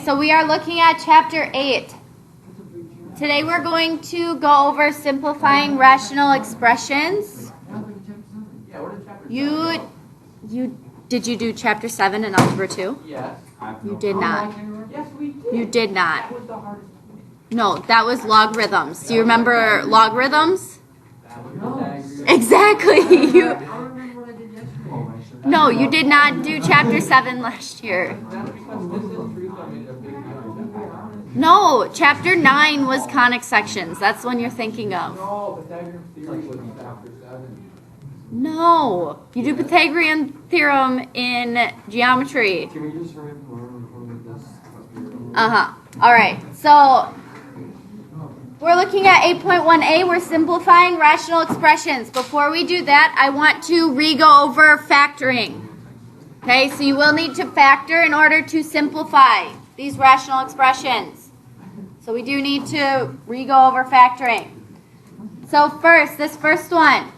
So we are looking at chapter 8. Today we're going to go over simplifying rational expressions. Did you do chapter 7 in algebra 2? Yes. You did not. Yes, we did. You did not. That was the hardest one. No, that was logarithms. Do you remember logarithms? That was the diagram. Exactly. I remember what I did yesterday. No, you did not do chapter 7 last year. That's because this is true, so I made a big deal. No, chapter 9 was conic sections. That's the one you're thinking of. No, but diagram theory was chapter 7. No, you do Pythagorean theorem in geometry. Can we just hurry up and learn this? All right, so we're looking at 8.1a. We're simplifying rational expressions. Before we do that, I want to re-go over factoring. Okay, so you will need to factor in order to simplify these rational expressions. So we do need to re-go over factoring. So first, this first one,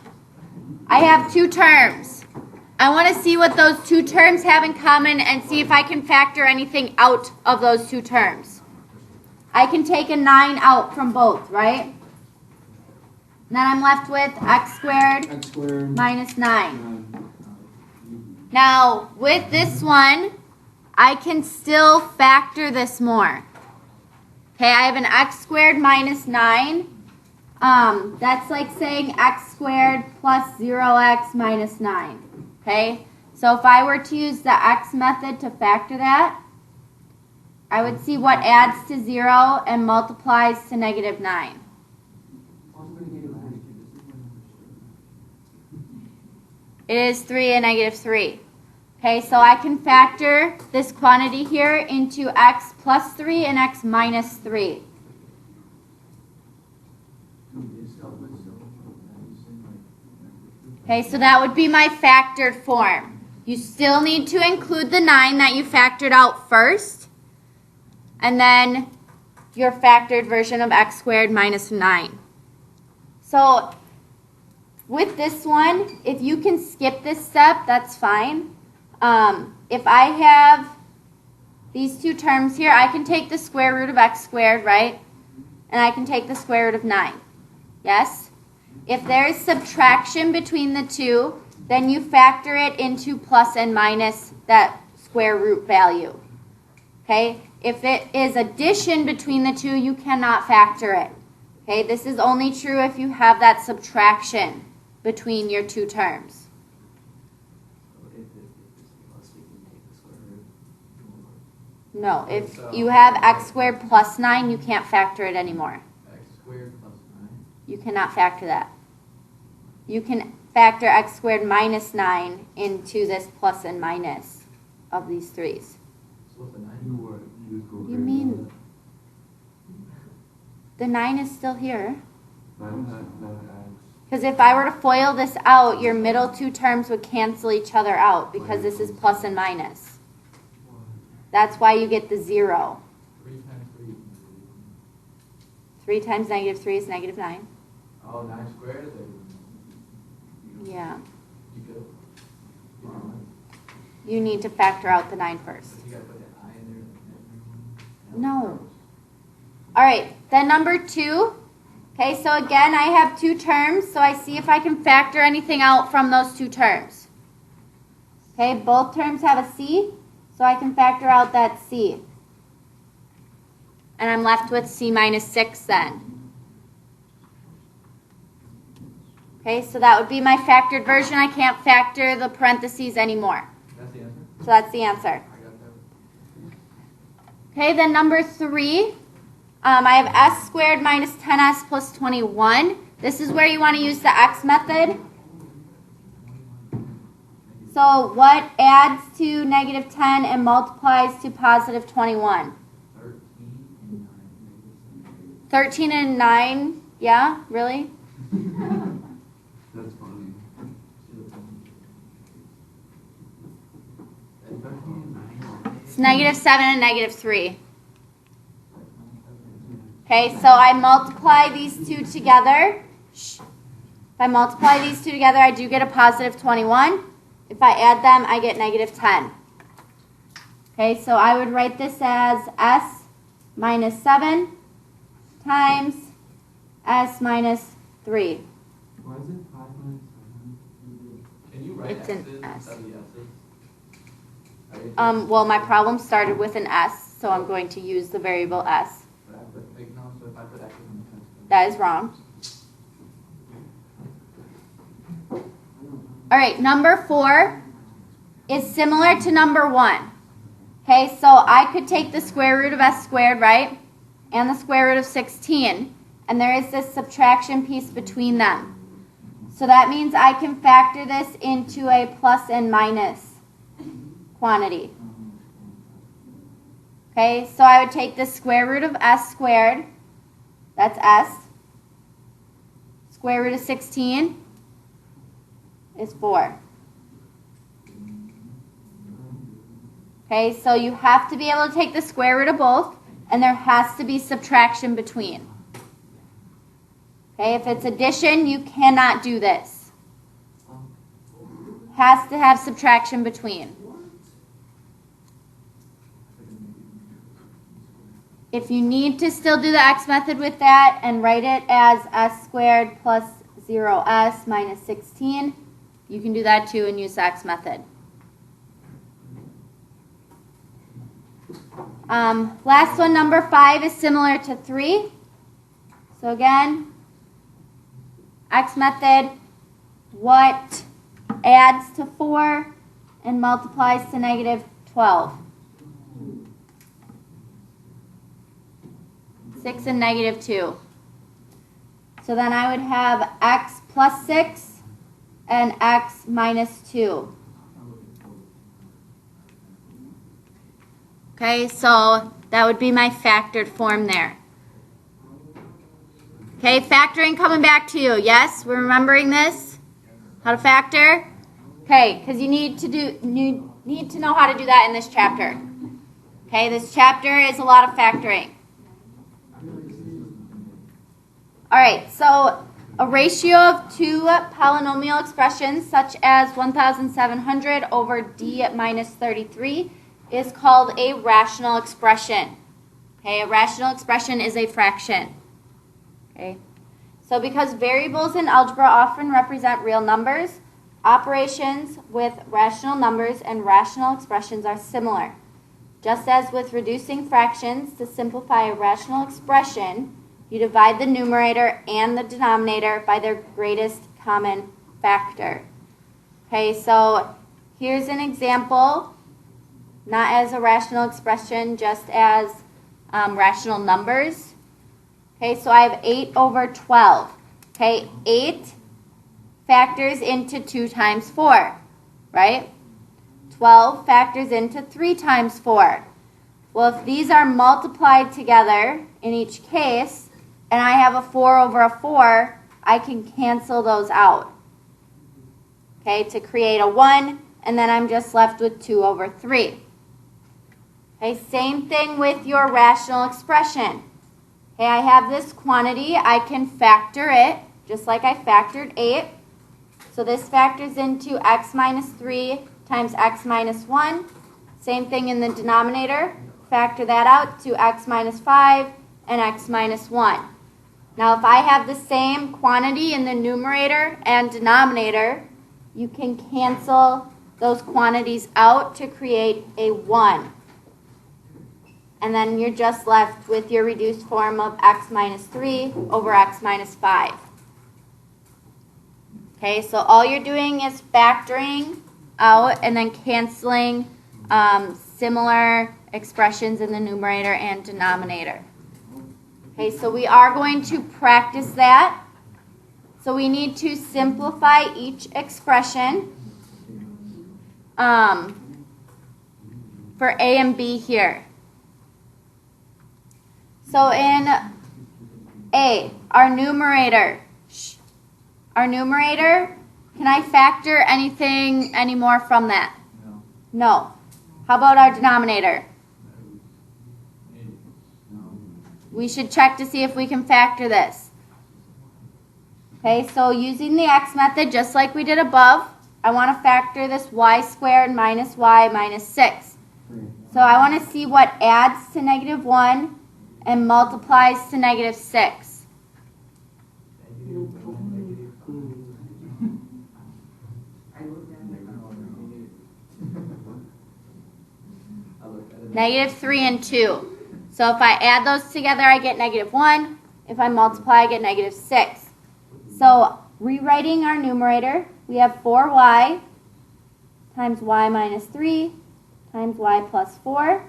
I have two terms. I want to see what those two terms have in common and see if I can factor anything out of those two terms. I can take a 9 out from both, right? And then I'm left with x squared minus 9. Now, with this one, I can still factor this more. Okay, I have an x squared minus 9. That's like saying x squared plus 0x minus 9. Okay, so if I were to use the x method to factor that, I would see what adds to 0 and multiplies to negative 9. It is 3 and negative 3. Okay, so I can factor this quantity here into x plus 3 and x minus 3. Okay, so that would be my factored form. You still need to include the 9 that you factored out first, and then your factored version of x squared minus 9. So with this one, if you can skip this step, that's fine. If I have these two terms here, I can take the square root of x squared, right? And I can take the square root of 9. Yes? If there is subtraction between the two, then you factor it into plus and minus that square root value. Okay? If it is addition between the two, you cannot factor it. Okay? This is only true if you have that subtraction between your two terms. No, if you have x squared plus 9, you can't factor it anymore. X squared plus 9. You cannot factor that. You can factor x squared minus 9 into this plus and minus of these 3's. So with the 9, What do you mean? The 9 is still here. Because if I were to FOIL this out, your middle two terms would cancel each other out because this is plus and minus. That's why you get the 0. 3 times 3. 3 times negative 3 is negative 9. Oh, 9 squared is it? Yeah. You go. You need to factor out the 9 first. You gotta put that I in there. No. All right, then number 2. Okay, so again, I have two terms, so I see if I can factor anything out from those two terms. Okay, both terms have a c, so I can factor out that c. And I'm left with c minus 6 then. Okay, so that would be my factored version. I can't factor the parentheses anymore. That's the answer? So that's the answer. I got that. Okay, then number 3, I have s squared minus 10s plus 21. This is where you want to use the x method. So what adds to negative 10 and multiplies to positive 21? 13 and 9, yeah, really? That's funny. It's negative 7 and negative 3. Okay, so I multiply these two together. If I multiply these two together, I do get a positive 21. If I add them, I get negative 10. Okay, so I would write this as s minus 7 times s minus 3. Why is it 5 minus 7? Can you write It's an X's S. instead of the S's? Well, my problem started with an s, so I'm going to use the variable s. But I put, like, no, so if I put X's in the sense. That is wrong. All right, number 4 is similar to number 1. Okay, so I could take the square root of s squared, right? And the square root of 16. And there is this subtraction piece between them. So that means I can factor this into a plus and minus quantity. Okay, so I would take the square root of s squared. That's s. Square root of 16 is 4. Okay, so you have to be able to take the square root of both, and there has to be subtraction between. Okay, if it's addition, you cannot do this. Has to have subtraction between. If you need to still do the x method with that and write it as s squared plus 0s minus 16, you can do that too and use the x method. Last one, number 5, is similar to 3. So again, x method, what adds to 4 and multiplies to negative 12? 6 and negative 2. So then I would have x plus 6 and x minus 2. Okay, so that would be my factored form there. Okay, factoring coming back to you. Yes, we're remembering this? How to factor? Okay, because you need to know how to do that in this chapter. Okay, this chapter is a lot of factoring. All right, so a ratio of 2 polynomial expressions, such as 1,700 over d minus 33, is called a rational expression. Okay, a rational expression is a fraction. Okay, so because variables in algebra often represent real numbers, operations with rational numbers and rational expressions are similar. Just as with reducing fractions, to simplify a rational expression, you divide the numerator and the denominator by their greatest common factor. Okay, so here's an example, not as a rational expression, just as rational numbers. Okay, so I have 8 over 12. Okay, 8 factors into 2 times 4, right? 12 factors into 3 times 4. Well, if these are multiplied together in each case, and I have a 4 over a 4, I can cancel those out. Okay, to create a 1, and then I'm just left with 2 over 3. Okay, same thing with your rational expression. Okay, I have this quantity. I can factor it, just like I factored 8. So this factors into x minus 3 times x minus 1. Same thing in the denominator. Factor that out to x minus 5 and x minus 1. Now, if I have the same quantity in the numerator and denominator, you can cancel those quantities out to create a 1. And then you're just left with your reduced form of x minus 3 over x minus 5. Okay, so all you're doing is factoring out and then canceling similar expressions in the numerator and denominator. Okay, so we are going to practice that. So we need to simplify each expression for A and B here. So in A, our numerator, can I factor anything anymore from that? No. No. How about our denominator? We should check to see if we can factor this. Okay, so using the x method, just like we did above, I want to factor this y squared minus y minus 6. So I want to see what adds to negative 1 and multiplies to negative 6. Negative 3 and 2. So if I add those together, I get negative 1. If I multiply, I get negative 6. So rewriting our numerator, we have 4y times y minus 3 times y plus 4.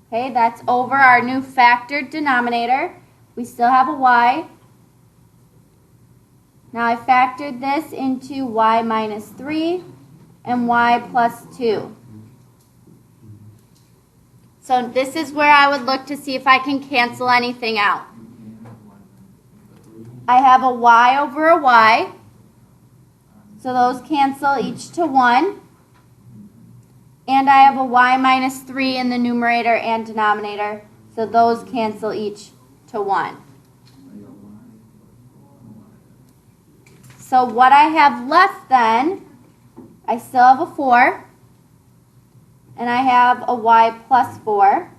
Okay, that's over our new factored denominator. We still have a y. Now I factored this into y minus 3 and y plus 2. So this is where I would look to see if I can cancel anything out. I have a y over a y. So those cancel each to 1. And I have a y minus 3 in the numerator and denominator. So those cancel each to 1. So what I have left then, I still have a 4. And I have a y plus 4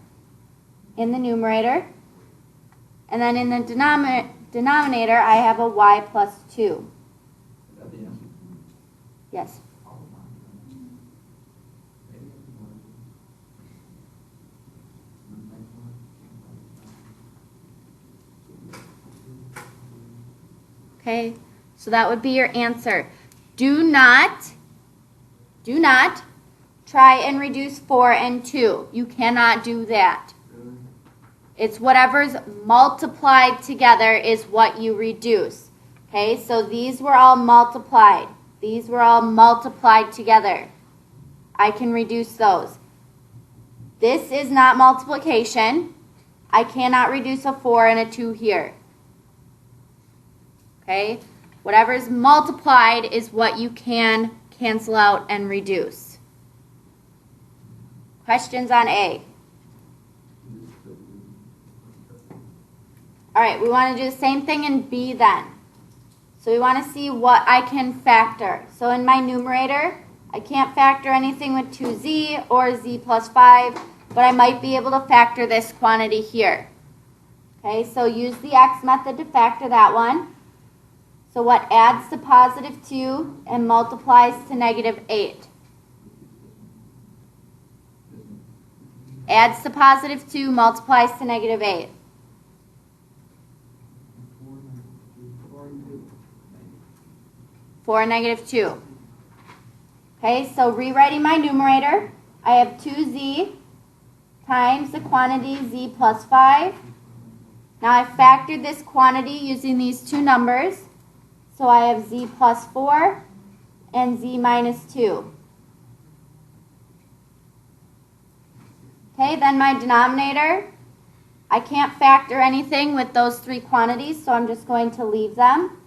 in the numerator. And then in the denominator, I have a y plus 2. Is that the answer? Yes. Okay, so that would be your answer. Do not try and reduce 4 and 2. You cannot do that. Really? It's whatever's multiplied together is what you reduce. Okay, so these were all multiplied. These were all multiplied together. I can reduce those. This is not multiplication. I cannot reduce a 4 and a 2 here. Okay, whatever is multiplied is what you can cancel out and reduce. Questions on A? All right, we want to do the same thing in B then. So we want to see what I can factor. So in my numerator, I can't factor anything with 2z or z plus 5, but I might be able to factor this quantity here. Okay, so use the x method to factor that one. So what adds to positive 2 and multiplies to negative 8? Adds to positive 2, multiplies to negative 8. 4 and negative 2. Okay, so rewriting my numerator, I have 2z times the quantity z plus 5. Now I factored this quantity using these two numbers. So I have z plus 4 and z minus 2. Okay, then my denominator, I can't factor anything with those three quantities, so I'm just going to leave them.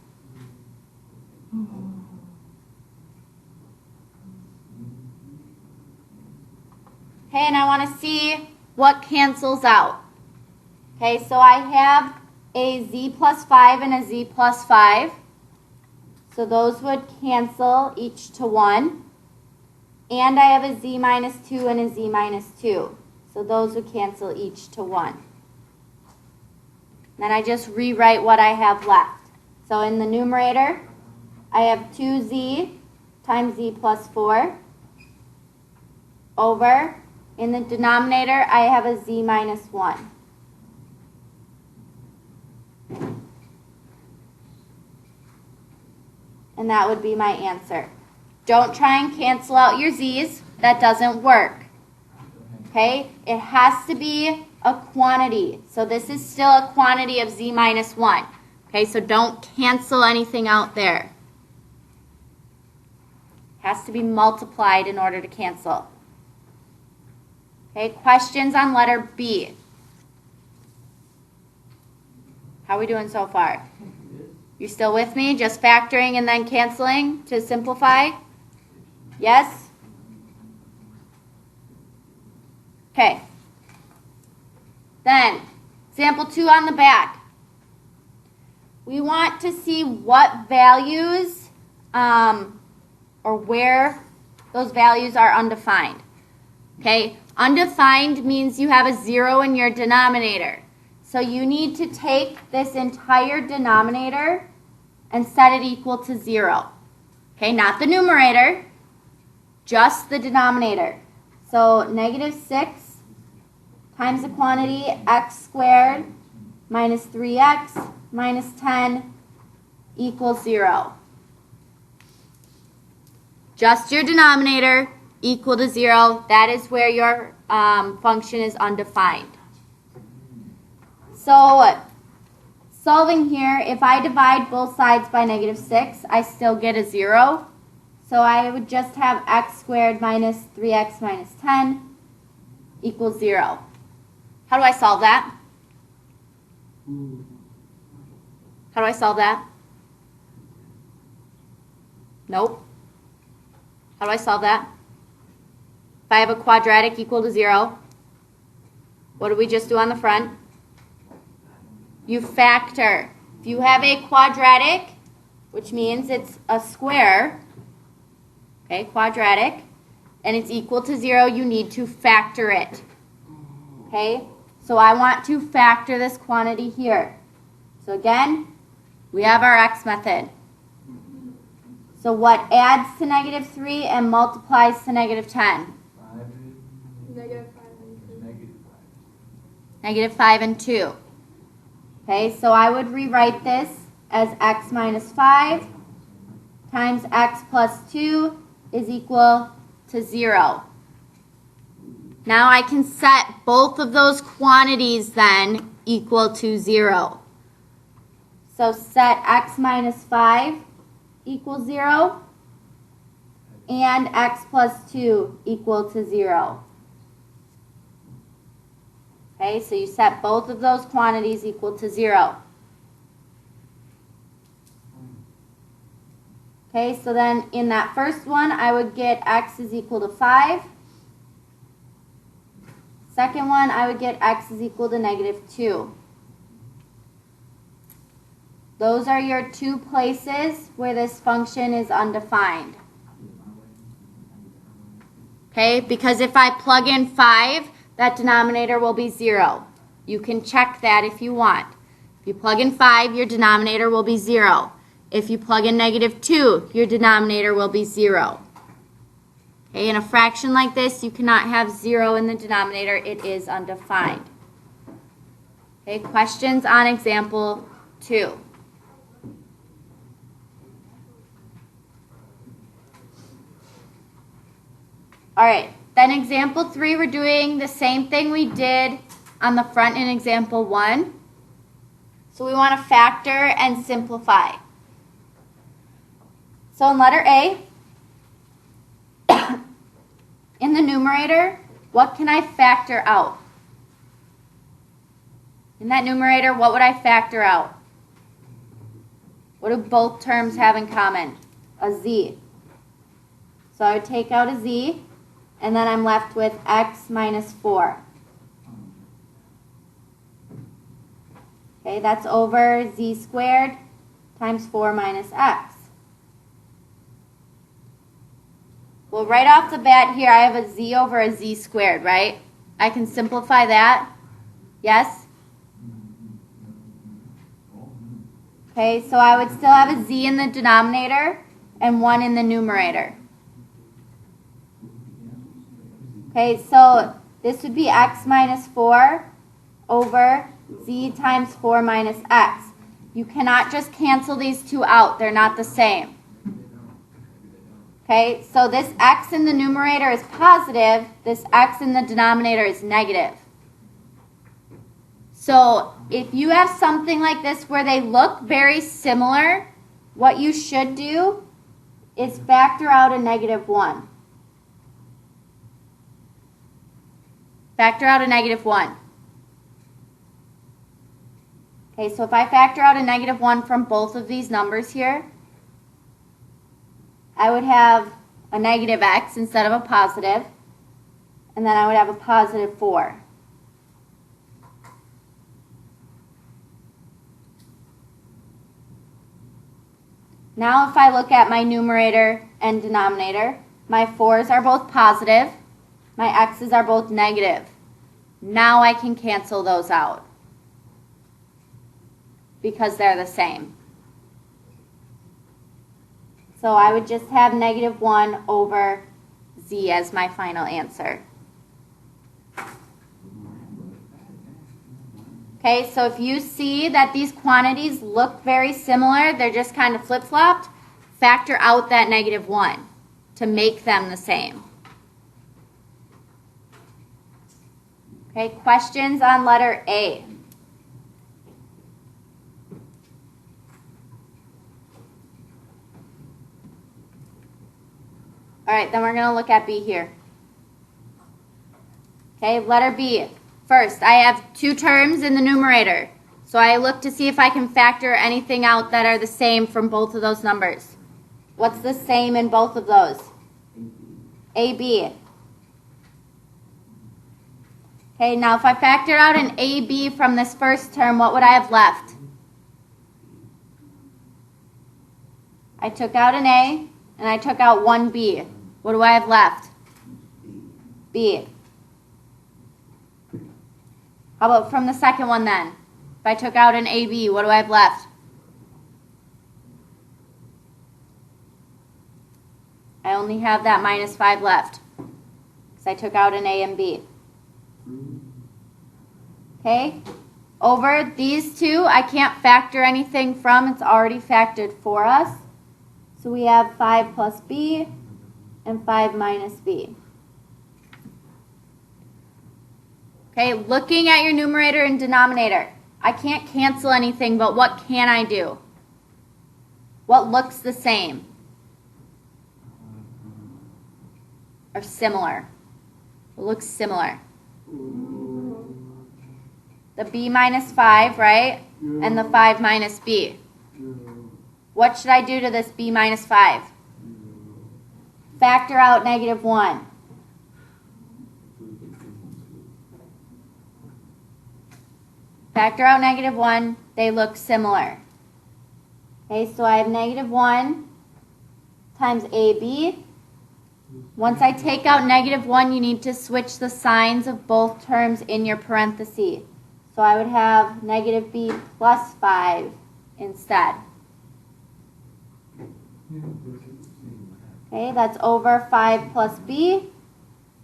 Okay, and I want to see what cancels out. Okay, so I have a z plus 5 and a z plus 5. So those would cancel each to 1. And I have a z minus 2 and a z minus 2. So those would cancel each to 1. Then I just rewrite what I have left. So in the numerator, I have 2z times z plus 4 over. In the denominator, I have a z minus 1. And that would be my answer. Don't try and cancel out your z's. That doesn't work. Okay? It has to be a quantity. So this is still a quantity of z minus 1. Okay? So don't cancel anything out there. It has to be multiplied in order to cancel. Okay? Questions on letter B? How are we doing so far? You still with me? Just factoring and then canceling to simplify? Yes? Okay. Then, example 2 on the back. We want to see what values or where those values are undefined. Okay, undefined means you have a 0 in your denominator. So you need to take this entire denominator and set it equal to 0. Okay, not the numerator, just the denominator. So negative 6 times the quantity x squared minus 3x minus 10 equals 0. Just your denominator equal to 0. That is where your function is undefined. So solving here, if I divide both sides by negative 6, I still get a 0. So I would just have x squared minus 3x minus 10 equals 0. How do I solve that? How do I solve that? Nope. How do I solve that? If I have a quadratic equal to 0, what do we just do on the front? You factor. If you have a quadratic, which means it's a square, okay, quadratic, and it's equal to 0, you need to factor it. Okay, so I want to factor this quantity here. So again, we have our x method. So what adds to negative 3 and multiplies to negative 10? Negative 5 and 2. Negative 5 and 2. Okay, so I would rewrite this as x minus 5 times x plus 2 is equal to 0. Now I can set both of those quantities then equal to 0. So set x minus 5 equals 0 and x plus 2 equal to 0. Okay, so you set both of those quantities equal to 0. Okay, so then in that first one, I would get x is equal to 5. Second one, I would get x is equal to negative 2. Those are your two places where this function is undefined. Okay, because if I plug in 5, that denominator will be 0. You can check that if you want. If you plug in 5, your denominator will be 0. If you plug in negative 2, your denominator will be 0. Okay, in a fraction like this, you cannot have 0 in the denominator. It is undefined. Okay, questions on example 2. All right, then example 3, we're doing the same thing we did on the front in example 1. So we want to factor and simplify. So in letter A, in the numerator, what can I factor out? In that numerator, what would I factor out? What do both terms have in common? A z. So I would take out a z, and then I'm left with x minus 4. Okay, that's over z squared times 4 minus x. Well, right off the bat here, I have a z over a z squared, right? I can simplify that. Yes? Okay, so I would still have a z in the denominator and 1 in the numerator. Okay, so this would be x minus 4 over z times 4 minus x. You cannot just cancel these two out. They're not the same. Okay, so this x in the numerator is positive. This x in the denominator is negative. So if you have something like this where they look very similar, what you should do is factor out a negative 1. Factor out a negative 1. Okay, so if I factor out a negative 1 from both of these numbers here, I would have a negative x instead of a positive, and then I would have a positive 4. Now if I look at my numerator and denominator, my 4's are both positive, My x's are both negative. Now I can cancel those out because they're the same. So I would just have -1 over z as my final answer. Okay, so if you see that these quantities look very similar, they're just kind of flip-flopped, factor out that -1 to make them the same. Okay, questions on letter A? All right, then we're going to look at B here. Okay, letter B. First, I have 2 terms in the numerator. So I look to see if I can factor anything out that are the same from both of those numbers. What's the same in both of those? AB. Okay, now if I factor out an AB from this first term, what would I have left? I took out an A, and I took out one B. What do I have left? B. How about from the second one then? If I took out an AB, what do I have left? I only have that -5 left because I took out an A and B. Okay? Over these two, I can't factor anything from. It's already factored for us. So we have 5 plus B and 5 minus B. Okay, looking at your numerator and denominator, I can't cancel anything, but what can I do? What looks the same or similar? What looks similar? The B minus 5, right? And the 5 minus B. What should I do to this B minus 5? Factor out -1. Factor out -1, they look similar. Okay, so I have -1 times AB. Once I take out -1, you need to switch the signs of both terms in your parentheses. So I would have -B plus 5 instead. Okay, that's over 5 plus B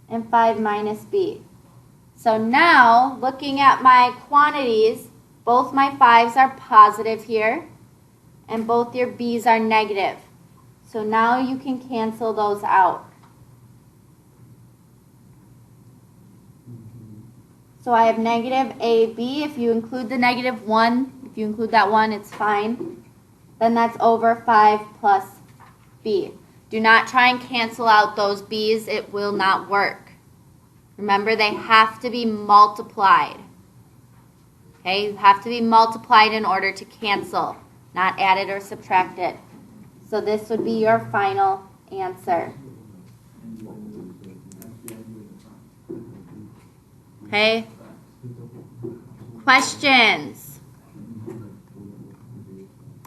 and 5 minus B. So now, looking at my quantities, both my 5s are positive here, and both your B's are negative. So now you can cancel those out. So I have -AB. If you include the -1, if you include that 1, it's fine. Then that's over 5 plus B. Do not try and cancel out those B's. It will not work. Remember, they have to be multiplied. Okay, you have to be multiplied in order to cancel, not added or subtracted. So this would be your final answer. Okay? Questions?